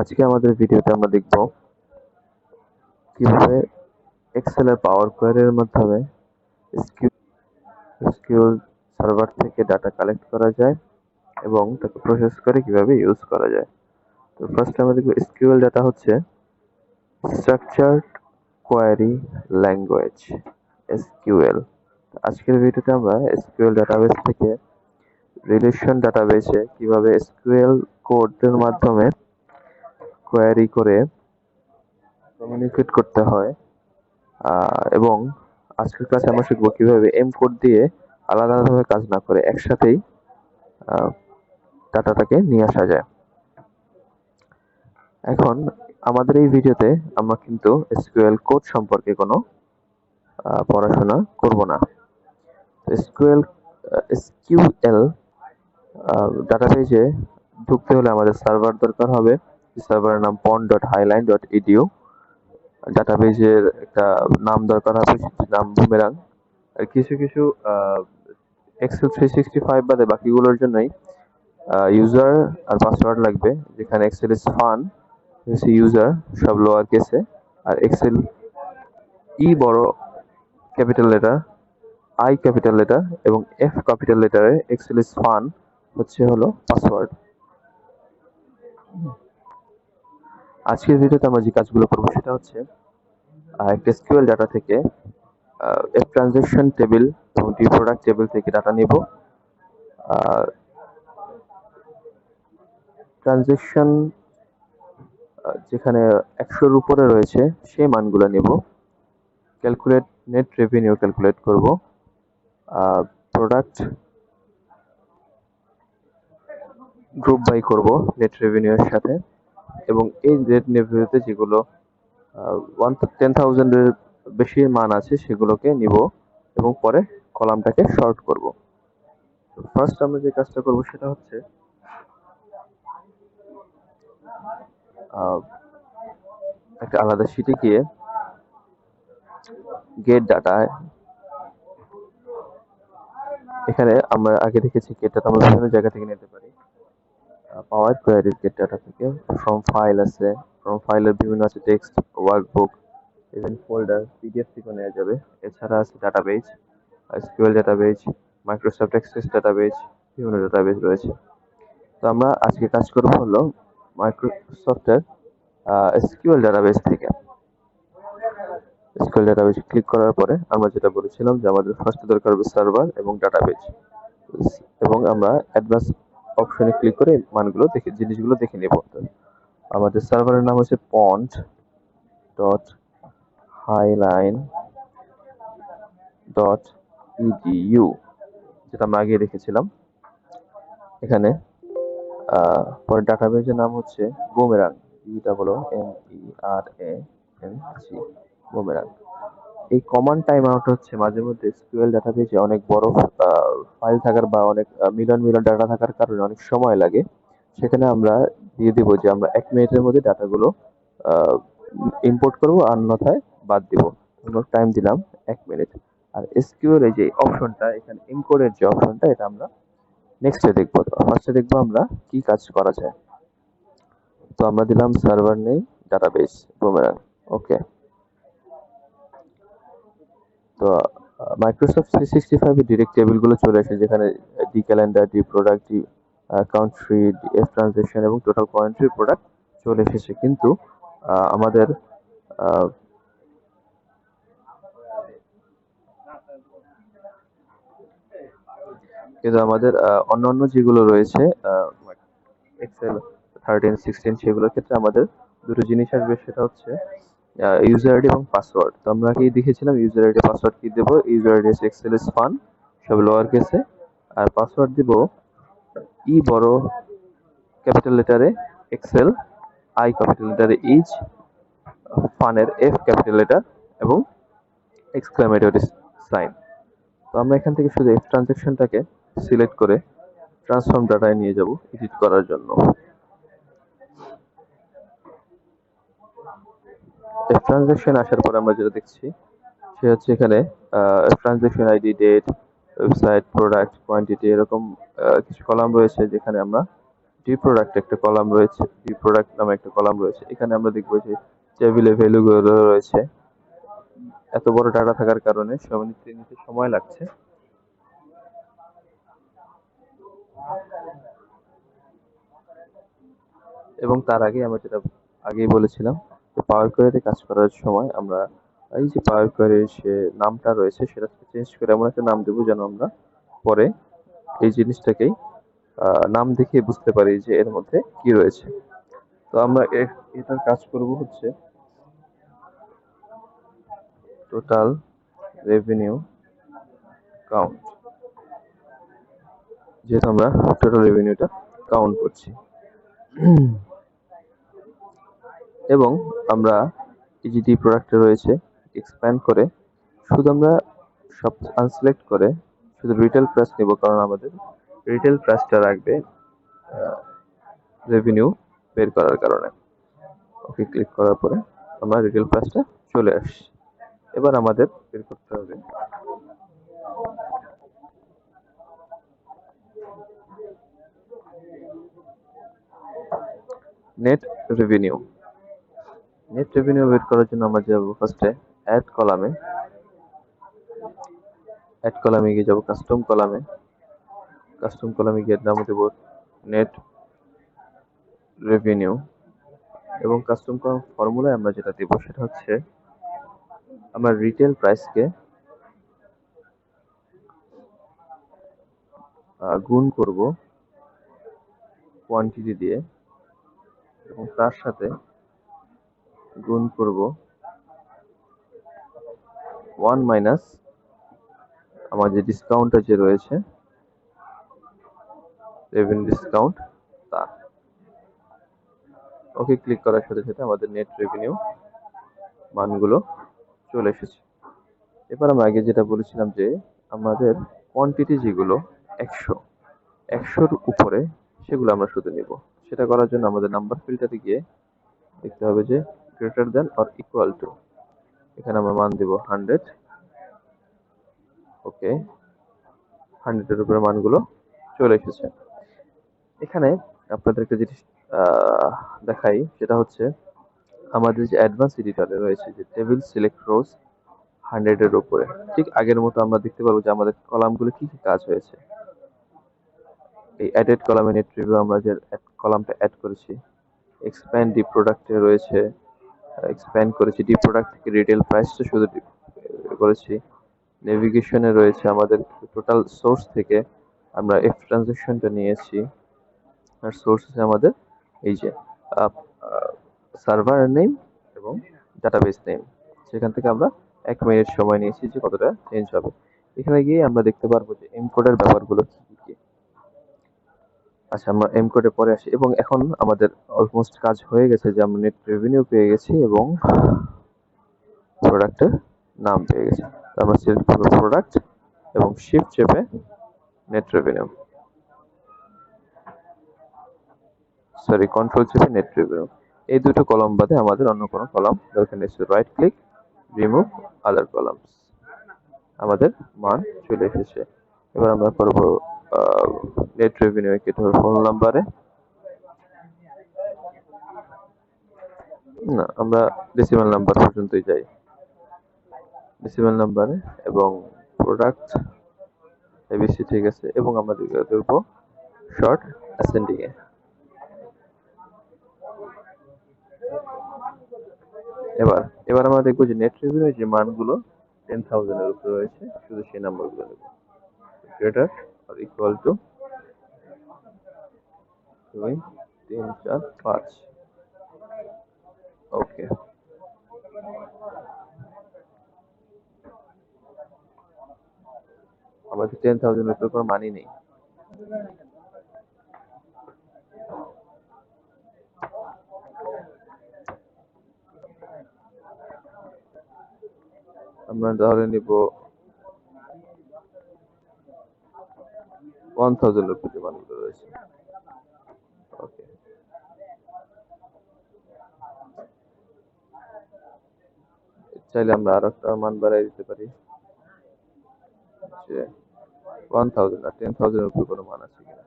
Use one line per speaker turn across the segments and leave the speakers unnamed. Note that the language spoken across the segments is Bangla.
আজকে আমাদের ভিডিওতে আমরা দেখব কিভাবে এক্সেল এর পাওয়ার কোয়ারির মাধ্যমে এসকিউএল সার্ভার থেকে ডাটা কালেক্ট করা যায় এবং তাকে প্রসেস করে কিভাবে ইউজ করা যায়। তো ফার্স্ট আমরা দেখব এসকিউএল ডাটা হচ্ছে স্ট্রাকচারড কোয়ারি ল্যাঙ্গুয়েজ এসকিউএল। আজকের ভিডিওতে আমরা এসকিউএল ডাটাবেস থেকে রিলেশন ডাটাবেসে কিভাবে এসকিউএল কোডের মাধ্যমে কোয়ারি করে কমিউনিকেট করতে হয় এবং আজকের ক্লাসে আমরা শিখবো কিভাবে এম কোড দিয়ে আলাদা আলাদাভাবে কাজ না করে একসাথেই ডাটাটাকে নিয়ে আসা যায়। এখন আমাদের এই ভিডিওতে আমরা কিন্তু এসকিউএল কোড সম্পর্কে কোনো পড়াশোনা করব না। এসকিউএল ডাটাবেজে ঢুকতে হলে আমাদের সার্ভার দরকার হবে। সার্ভারের নাম pond.highline.edu। ডাটাবেজের একটা নাম দরকার হবে, নাম বুমেরাং। আর কিছু কিছু এক্সেল 365 বাদে বাকিগুলোর জন্যই ইউজার আর পাসওয়ার্ড লাগবে, যেখানে এক্সেল ইজ ফান ইউজার সব লোয়ার কেসে, আর এক্সেল ই বড় capital letter, I capital letter এবং এফ ক্যাপিটাল লেটারে এক্সেল ইজ ফান হলো পাসওয়ার্ড। আজকের ভিডিওতে আমরা যে কাজগুলো করবো সেটা হচ্ছে একটা এসকিউএল ডাটা থেকে এফ ট্রানজেকশন টেবিল এবং ডি প্রোডাক্ট টেবিল থেকে ডাটা নিব। ট্রানজেকশন যেখানে 100-র উপরে রয়েছে সেই মানগুলো নেব। ক্যালকুলেট নেট রেভিনিউ ক্যালকুলেট করব। প্রোডাক্ট গ্রুপ বাই করব নেট রেভিনিউ এর সাথে, এবং এই নেট রেভিনিউতে যেগুলো 10,000 এর বেশি মান আছে সেগুলোকে নিব এবং পরে কলামটাকে শর্ট করব। ফার্স্ট আমরা যে কাজটা করব সেটা হচ্ছে একটা আলাদা শীটে গিয়ে গেট ডাটা, এখানে আমরা আগে দেখেছি গেট ডাটা আমরা বিভিন্ন জায়গা থেকে নিতে পারি। পাওয়ার কোয়ারির গেট ডাটা থেকে ফ্রম ফাইল আছে, ফ্রম ফাইলের বিভিন্ন আছে text, workbook, even folder, PDF থেকে নেওয়া যাবে। এছাড়া আছে database, SQL database, Microsoft Access database, বিভিন্ন ডাটাবেজ রয়েছে। তো আমরা আজকে কাজ করব হলো মাইক্রোসফটের এসকিউএল ডাটাবেজ থেকে। এসকিউএল ডাটাবেজ ক্লিক করার পরে আমরা যেটা বলেছিলাম যে আমাদের ফার্স্ট দরকার হবে সার্ভার এবং ডাটাবেজ, এবং আমরা অ্যাডভান্স অপশনে ক্লিক করে মানগুলো দেখে জিনিসগুলো দেখে নেব। আমাদের সার্ভারের নাম হচ্ছে pond.highline.edu, যেটা আমরা আগে রেখেছিলাম। এখানে পরে ডাটাবেজের নাম হচ্ছে বুমেরাং, BOOMERANG, বুমেরাং। এই কমান্ড টাইম আউট হচ্ছে মাঝে মধ্যে এসকিউএল ডাটাবেজে অনেক বড় ফাইল থাকার বা অনেক মিলিয়ন মিলিয়ন ডাটা থাকার কারণে অনেক সময় লাগে। সেখানে আমরা দিয়ে দিব যে আমরা 1 মিনিটের মধ্যে ডাটাগুলো ইম্পোর্ট করব, আর অন্যথায় বাদ দিব। আমরা টাইম দিলাম 1 মিনিট। আর এসকিউএল এর যে অপশনটা, এখানে এনকোডের যে অপশনটা, এটা আমরা নেক্সটে দেখবো। ফার্স্টে দেখবো আমরা কি কাজ করা যায়। তো আমরা দিলাম সার্ভার নেই ডাটাবেস বুমেরাং, ওকে। তো মাইক্রোসফট 365 এর ডিরেক্ট টেবিলগুলো চলে আসে, যেখানে D calendar, D product, D country, D F transaction এবং টোটাল কোয়ান্টিটি প্রোডাক্ট চলে এসেছে। কিন্তু আমাদের অন্যান্য যেগুলো রয়েছে এক্সেল 13, 16 সেগুলোর ক্ষেত্রে আমাদের দুটো জিনিস আসবে, সেটা হচ্ছে ইউজার আইডি এবং পাসওয়ার্ড। তো আমরা কি দেখেছিলাম ইউজার আইডি পাসওয়ার্ড কি দেব? ইউজার আইডি হচ্ছে এক্সেল ইজ ফান, সব লোয়ার কেসে, আর পাসওয়ার্ড দিব ই বড় ক্যাপিটাল লেটারে এক্সেল, আই ক্যাপিটাল লেটারে ইজ, ফানের এফ ক্যাপিটাল লেটার এবং এক্সক্লামেটরি সাইন। তো আমরা এখান থেকে শুধু এফ ট্রানজেকশনটাকে সিলেক্ট করে ট্রান্সফর্ম ডাটায় নিয়ে যাব এডিট করার জন্য। এফ ট্রানজেকশন আসার পর আমরা যেটা দেখছি সে হচ্ছে এখানে transaction ID, date, website, product, quantity, এরকম কিছু কলাম রয়েছে যেখানে আমরা ডি প্রোডাক্ট একটা কলাম রয়েছে, ডি প্রোডাক্ট নামে একটা কলাম রয়েছে। এখানে আমরা দেখবো যে টেবিলে ভ্যালু গুলো রয়েছে। এত বড় ডাটা থাকার কারণে নিতে সময় লাগছে। এবং তার আগে আমরা যেটা আগেই বলেছিলাম, যে পাওয়ার কোয়েরিতে কাজ করার সময় আমরা এই যে পাওয়ার কোয়েরির যে নামটা রয়েছে সেটা চেঞ্জ করে এমন একটা নাম দেবো যেন আমরা পরে এই জিনিসটাকেই নাম দেখে বুঝতে পারি যে এর মধ্যে কি রয়েছে। তো আমরা এটার কাজ করব হচ্ছে টোটাল রেভিনিউ কাউন্ট, যেহেতু আমরা টোটাল রেভিনিউটা কাউন্ট করছি। এবং আমরা এই যে ডি প্রোডাক্টে রয়েছে এক্সপ্যান্ড করে শুধু আমরা সব আনসিলেক্ট করে শুধু রিটেল প্রাইস নেব, কারণ আমাদের রিটেল প্রাইসটা রাখবে রেভিনিউ বের করার কারণে। ওকে ক্লিক করার পরে আমরা রিটেল প্রাইসটা চলে আসছি। এবার আমাদের বের করতে হবে নেট রেভিনিউ। নেট রেভিনিউ বের করার জন্য আমরা যাব ফার্স্টে অ্যাড কলামে, অ্যাড কলামে গিয়ে যাব কাস্টম কলামে, কাস্টম কলামে গিয়ে নাম দেব নেট রেভিনিউ। এবং কাস্টম কলাম ফর্মুলায় আমরা যেটা দেব সেটা হচ্ছে আমরা রিটেল প্রাইসকে গুণ করব কোয়ান্টিটি দিয়ে এবং তার সাথে গুণ করব 1 মাইনাস আমার যে ডিসকাউন্টটা যে রয়েছে রেভিনিউ ডিসকাউন্ট তা। ওকে ক্লিক করার সাথে সাথে আমাদের নেট রেভিনিউ মানগুলো চলে এসেছে। এবার আমরা আগে যেটা বলেছিলাম যে আমাদের কোয়ান্টিটি যেগুলো 100-র উপরে সেগুলো আমরা শুধু নিব। সেটা করার জন্য আমাদের নাম্বার ফিল্টারে গিয়ে দেখতে হবে যে greater than or equal to, এখানে আমরা মান দিব 100। ওকে, 100-এর উপরে মানগুলো চলে এসেছে। এখানে আপনাদেরকে যেটি দেখাই সেটা হচ্ছে আমাদের যে অ্যাডভান্স এডিটরে রয়েছে যে টেবিল সিলেক্ট রোজ 100-এর উপরে, ঠিক আগের মতো আমরা দেখতে পাবো যে আমাদের কলামগুলো কি কি কাজ হয়েছে। এই অ্যাডেড কলামে নেট রিভিউ আমরা যে কলামটা অ্যাড করেছি, এক্সপ্যান্ড ডি প্রোডাক্টে রয়েছে এক্সপ্যান্ড করেছি, ডি প্রোডাক্ট থেকে রিটেল প্রাইসটা শুধু করেছি। নেভিগেশনে রয়েছে আমাদের টোটাল সোর্স থেকে আমরা এফ ট্রানজেকশনটা নিয়েছি, আর সোর্স আমাদের এই যে সার্ভার নেম এবং ডাটাবেস নেম, সেখান থেকে আমরা 1 মিনিট সময় নিয়েছি যে কতটা চেঞ্জ হবে। এখানে গিয়ে আমরা দেখতে পারবো যে এনকোডের ব্যাপারগুলো কি কি। আচ্ছা, আমরা এনকোডে পরে আসি এবং এখন আমাদের অলমোস্ট কাজ হয়ে গেছে যে আমরা নেট রেভিনিউ পেয়ে গেছি এবং প্রোডাক্টের নাম পেয়ে গেছি। আমরা সিলেক্ট করবো প্রোডাক্ট এবং শিফট চেপে নেট রেভিনিউ, সরি কন্ট্রোল চেপে নেট রিভিউ। এই দুটো কলাম বাদে আমাদের অন্য কোনো কলাম দরকার নেই। রাইট ক্লিক, রিমুভ আদার কলামস, আমাদের মান চলে এসেছে। এবার আমরা করব নেট রেভিনিউ কেটে ফোন নাম্বারে, না আমরা ডেসিমাল নাম্বার পর্যন্তই যাই, ডেসিমাল নাম্বারে এবং প্রোডাক্ট এবিসি ঠিক আছে, এবং আমরা দেখব শর্ট অ্যাসেন্ডিং এ। এবার এবার আমরা দেখবো যে নেট রেভিনিউ যে মানগুলো 10,000-এর উপরে রয়েছে শুধু সেই নাম্বারগুলো নেব, গ্রেটার অর ইকুয়াল টু 2, 3, 4, 5। ওকে, আমাদের 10,000-এর উপরে কোনো মানই নেই। আমরা ধরে নিব 1,000-এর উপরে মানগুলো রয়েছে। ওকে, চাইলে আমরা আর একটা মান বাড়াই দিতে পারি যে 1,000 আর 10,000-এর উপরে কোনো মান আছে কিনা।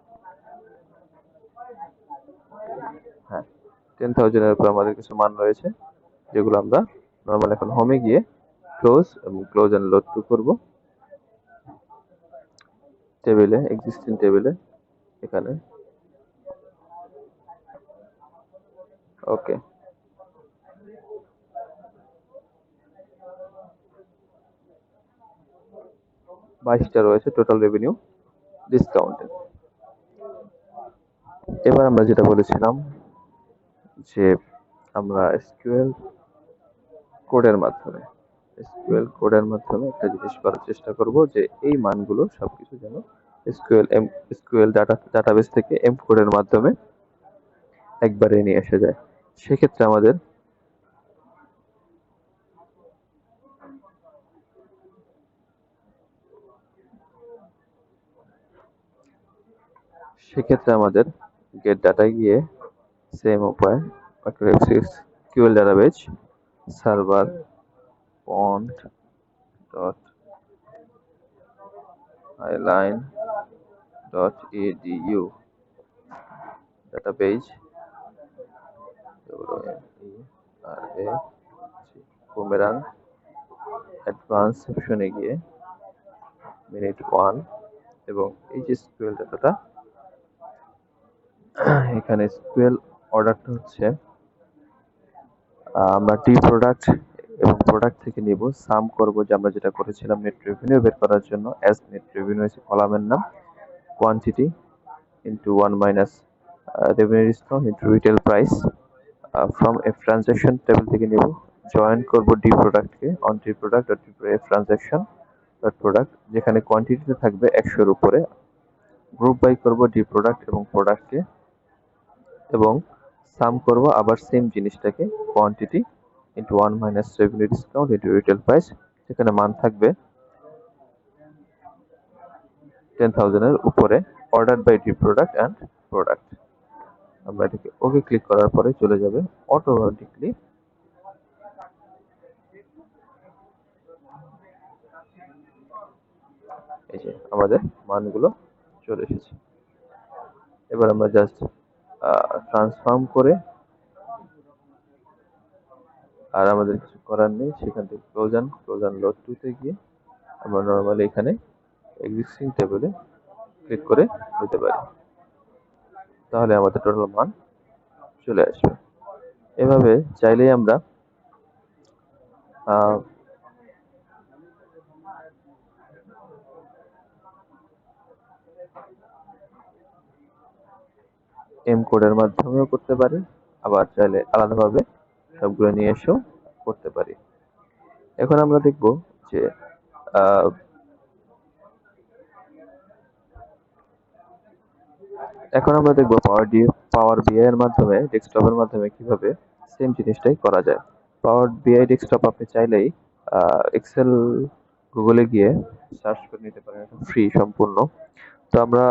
10,000 এর উপর আমাদের কিছু মান রয়েছে, যেগুলো আমরা নর্মাল এখন হোমে গিয়ে ক্লোজ এবং ক্লোজ এন্ড লোড টু করব টেবিলে, এক্সিস্টিং টেবিলে এখানে। ওকে, বাইশটা রয়েছে টোটাল রেভিনিউ ডিসকাউন্টেড। এবার আমরা যেটা বলেছিলাম যে আমরা এসকিউএল কোডের মাধ্যমে একটা জিনিস করার চেষ্টা করব, যে এই মানগুলো সবকিছু যেন এসকিউএল ডাটাবেস থেকে এম কোডের মাধ্যমে একবারে নিয়ে আসা যায়। সেক্ষেত্রে আমাদের গেট ডাটা গিয়ে সেম উপায় SQL database server pond dot highline dot edu database boomerang advance সেকশনে গিয়ে মিনিট 1 এবং এই যে এসকিউএল ডাটাটা, এখানে এসকিউএল অর্ডারটা হচ্ছে আমরা টি প্রোডাক্ট এবং প্রোডাক্ট থেকে নিব, সাম করব যে আমরা যেটা করেছিলাম নেট রেভিনিউ বের করার জন্য, অ্যাজ নেট রেভিনিউ হচ্ছে কলামের নাম, quantity into 1 minus revenue discount into retail price from F transaction table থেকে নিব, জয়েন করব ডি প্রোডাক্টকে on D product dot F transaction dot product, যেখানে কোয়ান্টিটিতে থাকবে 100 এর উপরে, গ্রুপ বাই করব ডি প্রোডাক্ট এবং প্রোডাক্টকে এবং সাম করব আবার সেম জিনিসটাকে, quantity into 1 minus revenue discount into retail price, যেখানে মান থাকবে 10,000 এর উপরে, order by D product and product. আমরা এটাকে ওকে ক্লিক করার পরে চলে যাবে অটোমেটিকলি এই যে আমাদের মানগুলো চলে এসেছে। এবার আমরা জাস্ট ট্রান্সফর্ম করে, আর আমাদের কিছু করার নেই, সেখান থেকে ক্লোজ অ্যান্ড লোড টু তে গিয়ে আমরা নর্মালি এখানে এক্সিস্টিং টেবিলে ক্লিক করে দিতে পারি, তাহলে আমাদের টোটাল মান চলে আসবে। এভাবে চাইলেই আমরা এম কোডের মাধ্যমেও করতে পারি, আবার চাইলে আলাদাভাবে সবগুলো নিয়ে এসেও করতে পারি। এখন আমরা দেখব যে পাওয়ার বিআই এর মাধ্যমে, ডেস্কটপের মাধ্যমে কিভাবে সেম জিনিসটাই করা যায়। পাওয়ার বিআই ডেস্কটপ আপনি চাইলেই এক্সেল গুগলে গিয়ে সার্চ করে নিতে পারেন, এটা ফ্রি সম্পূর্ণ। তো আমরা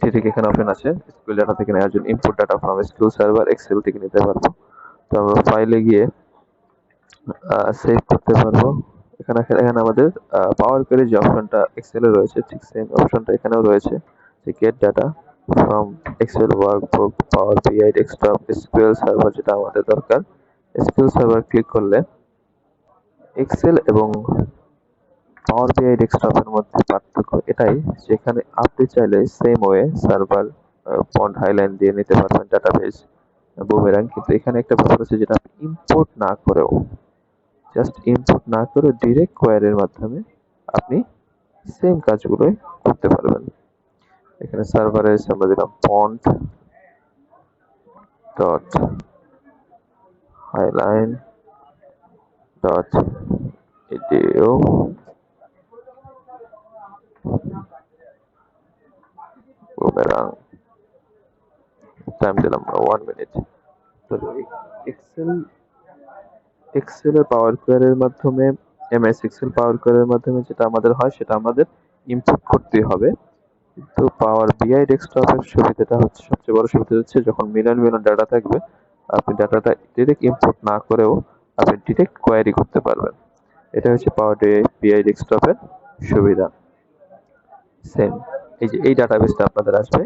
যেটিকে এখানে অপশন আছে এসকিউএল ডাটা থেকে নেওয়ার জন্য, input data from SQL server Excel থেকে নিতে পারবো। তো আমরা ফাইলে গিয়ে সেভ করতে পারবো। এখানে আমাদের পাওয়ার কোয়ারি যে অপশনটা এক্সেলে রয়েছে, ঠিক সেম অপশনটা এখানেও রয়েছে, যে get data from Excel workbook power BI desktop SQL server, যেটা আমাদের দরকার। এসকিউএল সার্ভার ক্লিক করলে এক্সেল এবং পাওয়ার বিআই ডেস্কটপের মধ্যে পার্থক্য এটাই, যেখানে আপনি চাইলে সেম ওয়ে সার্ভার পন্ড হাইলাইন দিয়ে নিতে পারবেন ডাটাবেস বুমেরাং, কিন্তু এখানে একটা ব্যাপার আছে, যেটা আপনি ইম্পোর্ট না করেও, ডিরেক্ট কোয়ারির মাধ্যমে আপনি সেম কাজগুলোই করতে পারবেন। এখানে সার্ভারে এসে আমরা দিলাম pond dot highline dot edu boomerang, time দিলাম 1 মিনিট। তো এক্সেলের পাওয়ার কোয়ারির মাধ্যমে, এমএস এক্সেল পাওয়ার কোয়ারির মাধ্যমে যেটা আমাদের হয়, সেটা আমাদের ইম্পোর্ট করতে হবে। কিন্তু পাওয়ার বিআই ডেস্কটপের সুবিধাটা হচ্ছে, সবচেয়ে বড় সুবিধা হচ্ছে, যখন মিলিয়ন ডাটা থাকবে, আপনি ডাটাটা ডিরেক্ট ইম্পোর্ট না করেও আপনি ডিরেক্ট কোয়ারি করতে পারবেন। এটা হচ্ছে পাওয়ার বিআই ডেস্কটপের সুবিধা। সেম এই যে এই ডাটাবেসটা আপনাদের আসবে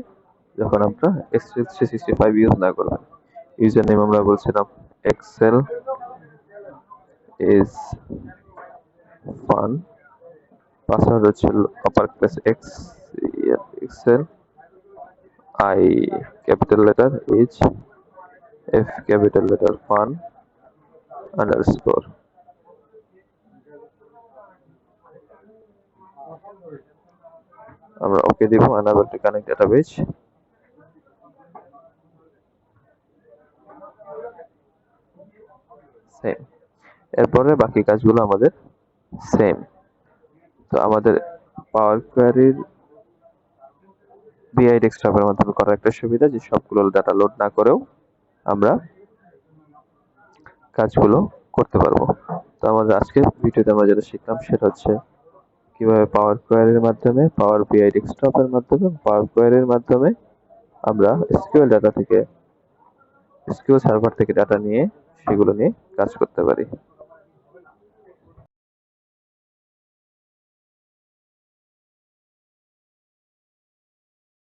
যখন আপনারা এক্সেল 365 ইউজ না করবেন। ইউজার নেম আমরা বলছিলাম এক্সেল ইজ ফান, পাসওয়ার্ড হচ্ছে upper class X Excel, I capital letter, is F capital letter, fun underscore. আমরা ওকে দিব, enable to connect database। Same. এরপরে বাকি কাজগুলো আমাদের সেম। তো আমাদের পাওয়ার কোয়ারির বিআই ডেস্কটপের মাধ্যমে করার একটা সুবিধা যে সবগুলো ডাটা লোড না করেও আমরা কাজগুলো করতে পারবো। তো আমাদের আজকের ভিডিওতে আমরা যেটা শিখলাম সেটা হচ্ছে কিভাবে পাওয়ার কোয়ারির মাধ্যমে, পাওয়ার বিআই ডেস্কটপের মাধ্যমে, পাওয়ার কোয়ারির মাধ্যমে আমরা এসকিউএল ডাটা থেকে, এসকিউএল সার্ভার থেকে ডাটা নিয়ে সেগুলো নিয়ে কাজ করতে পারি।